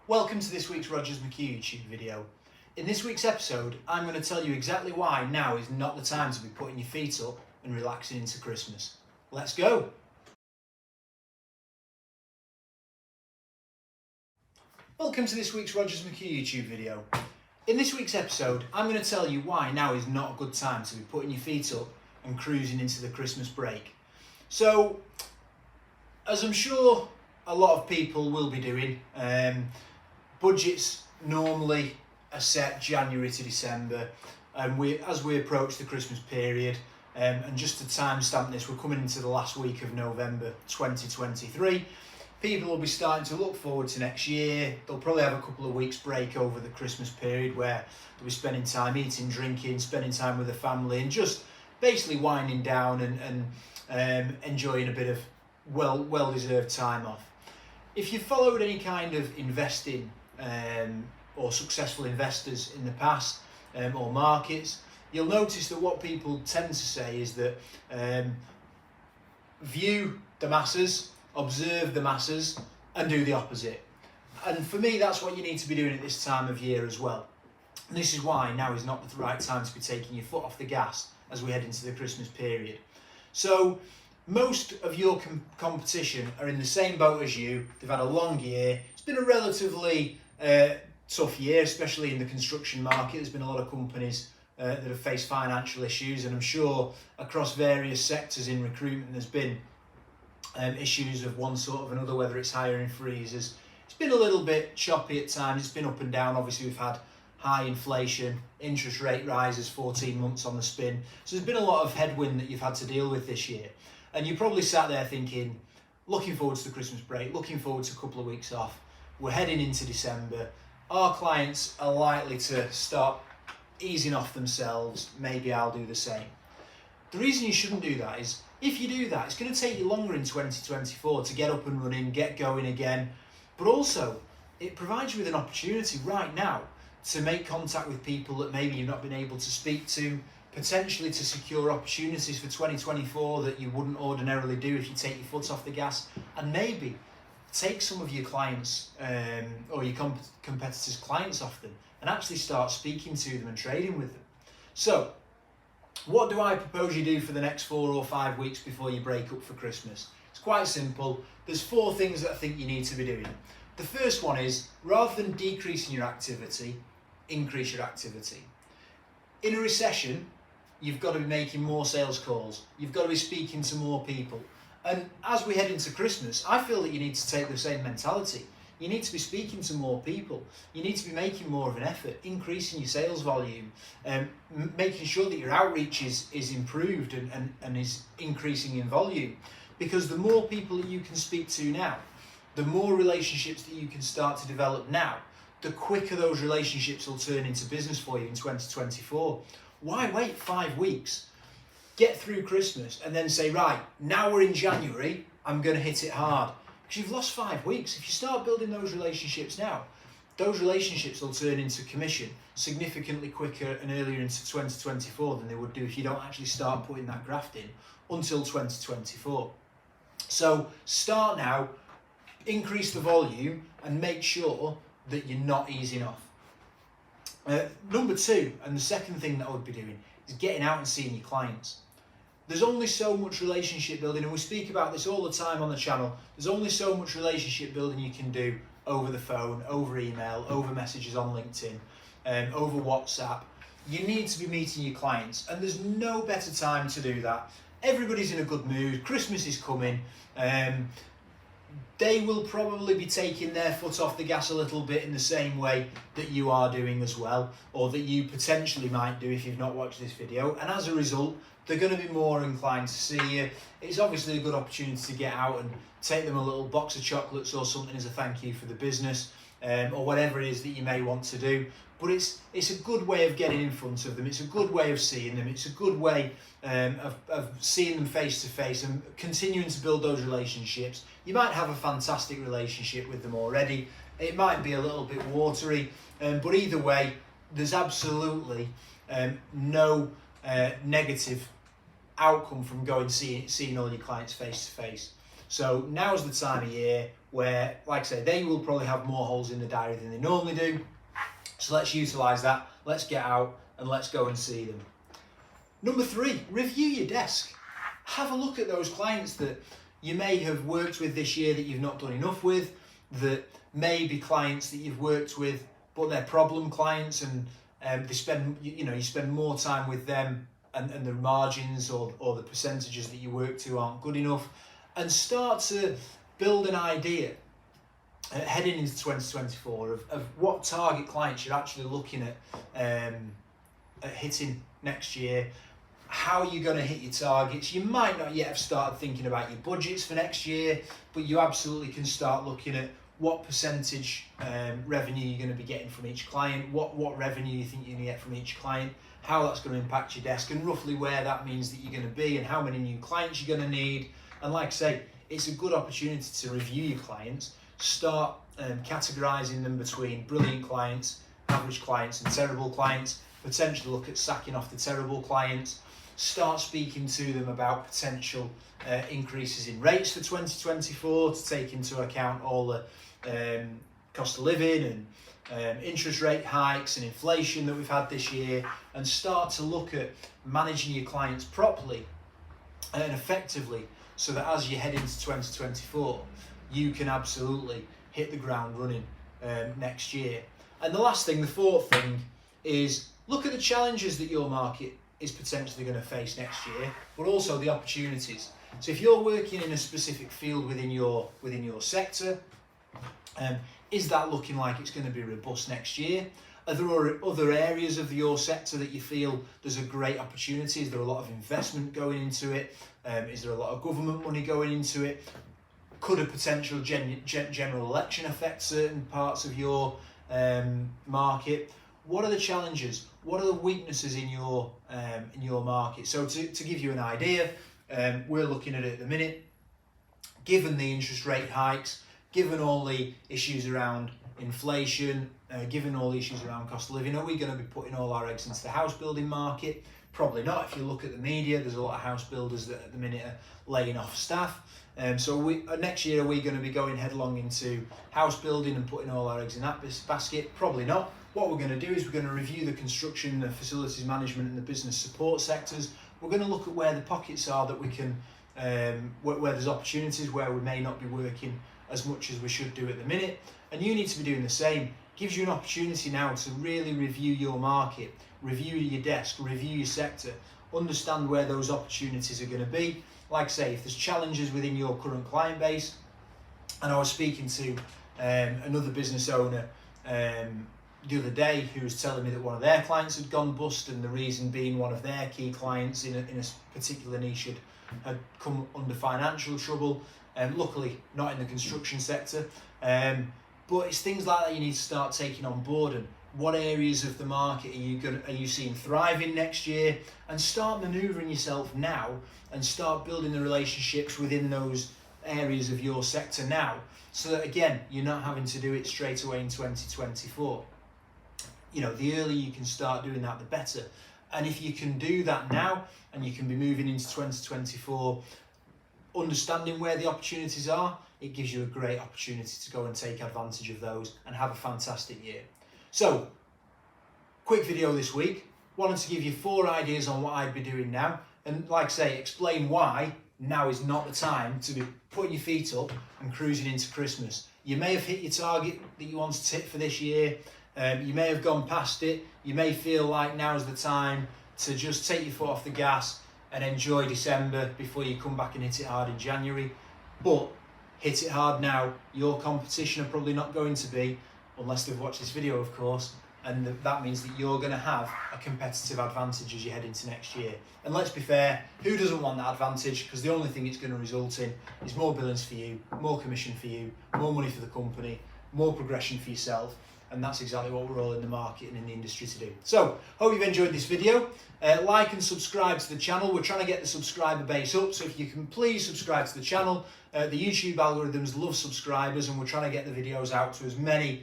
Welcome to this week's Rogers McHugh YouTube video. In this week's episode, I'm going to tell you exactly why now is not the time to be putting your feet up and relaxing into Christmas. Let's go! Welcome to this week's Rogers McHugh YouTube video. In this week's episode, I'm going to tell you why now is not a good time to be putting your feet up and cruising into the Christmas break. So, as I'm sure a lot of people will be doing, budgets normally are set January to December, and as we approach the Christmas period, and just to timestamp this, we're coming into the last week of November 2023. People will be starting to look forward to next year. They'll probably have a couple of weeks break over the Christmas period where they'll be spending time eating, drinking, spending time with the family, and just basically winding down and enjoying a bit of well-deserved time off. If you've followed any kind of investing or successful investors in the past or markets, you'll notice that what people tend to say is that view the masses, observe the masses, and do the opposite. And for me, that's what you need to be doing at this time of year as well. And this is why now is not the right time to be taking your foot off the gas as we head into the Christmas period. So most of your competition are in the same boat as you. They've had a long year. It's been a relatively tough year, especially in the construction market. There's been a lot of companies that have faced financial issues, and I'm sure across various sectors in recruitment there's been issues of one sort or another, whether it's hiring freezes. It's been a little bit choppy at times. It's been up and down. Obviously, we've had high inflation, interest rate rises, 14 months on the spin. So there's been a lot of headwind that you've had to deal with this year. And you probably sat there thinking, looking forward to the Christmas break, looking forward to a couple of weeks off. We're heading into December. Our clients are likely to start easing off themselves. Maybe I'll do the same. The reason you shouldn't do that is, if you do that, it's going to take you longer in 2024 to get up and running, get going again. But also, it provides you with an opportunity right now to make contact with people that maybe you've not been able to speak to, potentially to secure opportunities for 2024 that you wouldn't ordinarily do if you take your foot off the gas, and maybe take some of your clients or your competitors' clients off them and actually start speaking to them and trading with them. So, what do I propose you do for the next 4 or 5 weeks before you break up for Christmas? It's quite simple. There's 4 things that I think you need to be doing. The first one is, rather than decreasing your activity, increase your activity. In a recession, you've got to be making more sales calls. You've got to be speaking to more people. And as we head into Christmas, I feel that you need to take the same mentality. You need to be speaking to more people. You need to be making more of an effort, increasing your sales volume, making sure that your outreach is improved and is increasing in volume. Because the more people that you can speak to now, the more relationships that you can start to develop now, the quicker those relationships will turn into business for you in 2024. Why wait 5 weeks? Get through Christmas and then say, right, now we're in January, I'm going to hit it hard. Because you've lost 5 weeks. If you start building those relationships now, those relationships will turn into commission significantly quicker and earlier into 2024 than they would do if you don't actually start putting that graft in until 2024. So start now, increase the volume, and make sure that you're not easing off. Number 2, and the second thing that I would be doing, is getting out and seeing your clients. There's only so much relationship building, and we speak about this all the time on the channel. There's only so much relationship building you can do over the phone, over email, over messages on LinkedIn, over WhatsApp. You need to be meeting your clients, and there's no better time to do that. Everybody's in a good mood. Christmas is coming. They will probably be taking their foot off the gas a little bit in the same way that you are doing as well, or that you potentially might do if you've not watched this video. And as a result, they're going to be more inclined to see you. It's obviously a good opportunity to get out and take them a little box of chocolates or something as a thank you for the business, or whatever it is that you may want to do. But it's a good way of getting in front of them. It's a good way of seeing them. It's a good way of seeing them face to face and continuing to build those relationships. You might have a fantastic relationship with them already. It might be a little bit watery, but either way, there's absolutely no negative outcome from going seeing all your clients face to face. So now's the time of year where, like I say, they will probably have more holes in the diary than they normally do. So let's utilise that, let's get out and let's go and see them. Number 3, review your desk. Have a look at those clients that you may have worked with this year that you've not done enough with, that may be clients that you've worked with but they're problem clients, and they spend, you spend more time with them, and the margins or the percentages that you work to aren't good enough, and start to build an idea heading into 2024 of what target clients you're actually looking at hitting next year. How you're going to hit your targets. You might not yet have started thinking about your budgets for next year, but you absolutely can start looking at what percentage revenue you're going to be getting from each client, what revenue you think you're going to get from each client, how that's going to impact your desk, and roughly where that means that you're going to be and how many new clients you're going to need. And like I say, it's a good opportunity to review your clients, start categorising them between brilliant clients, average clients and terrible clients, potentially look at sacking off the terrible clients, start speaking to them about potential increases in rates for 2024 to take into account all the cost of living and interest rate hikes and inflation that we've had this year, and start to look at managing your clients properly and effectively so that as you head into 2024 you can absolutely hit the ground running next year. And the last thing, the fourth thing, is look at the challenges that your market is potentially going to face next year, but also the opportunities. So if you're working in a specific field within your sector, is that looking like it's going to be robust next year? Are there other areas of your sector that you feel there's a great opportunity? Is there a lot of investment going into it? Is there a lot of government money going into it? Could a potential general election affect certain parts of your market? What are the challenges? What are the weaknesses in your market? So to give you an idea, we're looking at it at the minute. Given the interest rate hikes, given all the issues around inflation, given all the issues around cost of living, are we going to be putting all our eggs into the house building market? Probably not. If you look at the media, there's a lot of house builders that at the minute are laying off staff. So next year, are we going to be going headlong into house building and putting all our eggs in that basket? Probably not. What we're going to do is we're going to review the construction, the facilities management and the business support sectors. We're going to look at where the pockets are that we can, where there's opportunities, where we may not be working as much as we should do at the minute. And you need to be doing the same. Gives you an opportunity now to really review your market, review your desk, review your sector, understand where those opportunities are going to be. Like I say, if there's challenges within your current client base, and I was speaking to another business owner the other day who was telling me that one of their clients had gone bust, and the reason being one of their key clients in a particular niche had come under financial trouble, luckily not in the construction sector, but it's things like that you need to start taking on board. And what areas of the market are you seeing thriving next year, and start manoeuvring yourself now and start building the relationships within those areas of your sector now, so that again you're not having to do it straight away in 2024. The earlier you can start doing that, the better. And if you can do that now, and you can be moving into 2024 understanding where the opportunities are, it gives you a great opportunity to go and take advantage of those and have a fantastic year. So, quick video this week. Wanted to give you 4 ideas on what I'd be doing now, and like I say, explain why now is not the time to be putting your feet up and cruising into Christmas. You may have hit your target that you wanted to hit for this year. You may have gone past it. You may feel like now's the time to just take your foot off the gas and enjoy December before you come back and hit it hard in January. But hit it hard now. Your competition are probably not going to be, unless they've watched this video, of course, and that means that you're going to have a competitive advantage as you head into next year. And let's be fair, who doesn't want that advantage? Because the only thing it's going to result in is more billings for you, more commission for you, more money for the company, more progression for yourself. And that's exactly what we're all in the market and in the industry to do. So, hope you've enjoyed this video. Like and subscribe to the channel. We're trying to get the subscriber base up, so if you can please subscribe to the channel. The YouTube algorithms love subscribers, and we're trying to get the videos out to as many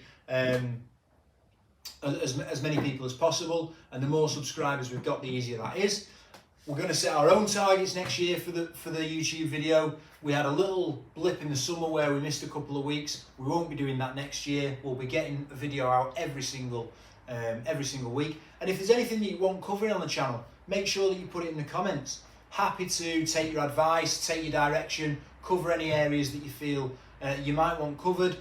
people as possible. And the more subscribers we've got, the easier that is. We're going to set our own targets next year for the YouTube video. We had a little blip in the summer where we missed a couple of weeks. We won't be doing that next year. We'll be getting a video out every single week. And if there's anything that you want covering on the channel, make sure that you put it in the comments. Happy to take your advice, take your direction, cover any areas that you feel you might want covered.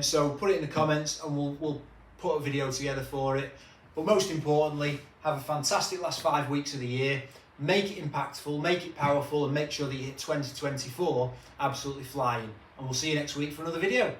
So put it in the comments and we'll put a video together for it. But most importantly, have a fantastic last 5 weeks of the year. Make it impactful, make it powerful, and make sure that you hit 2024 absolutely flying. And we'll see you next week for another video.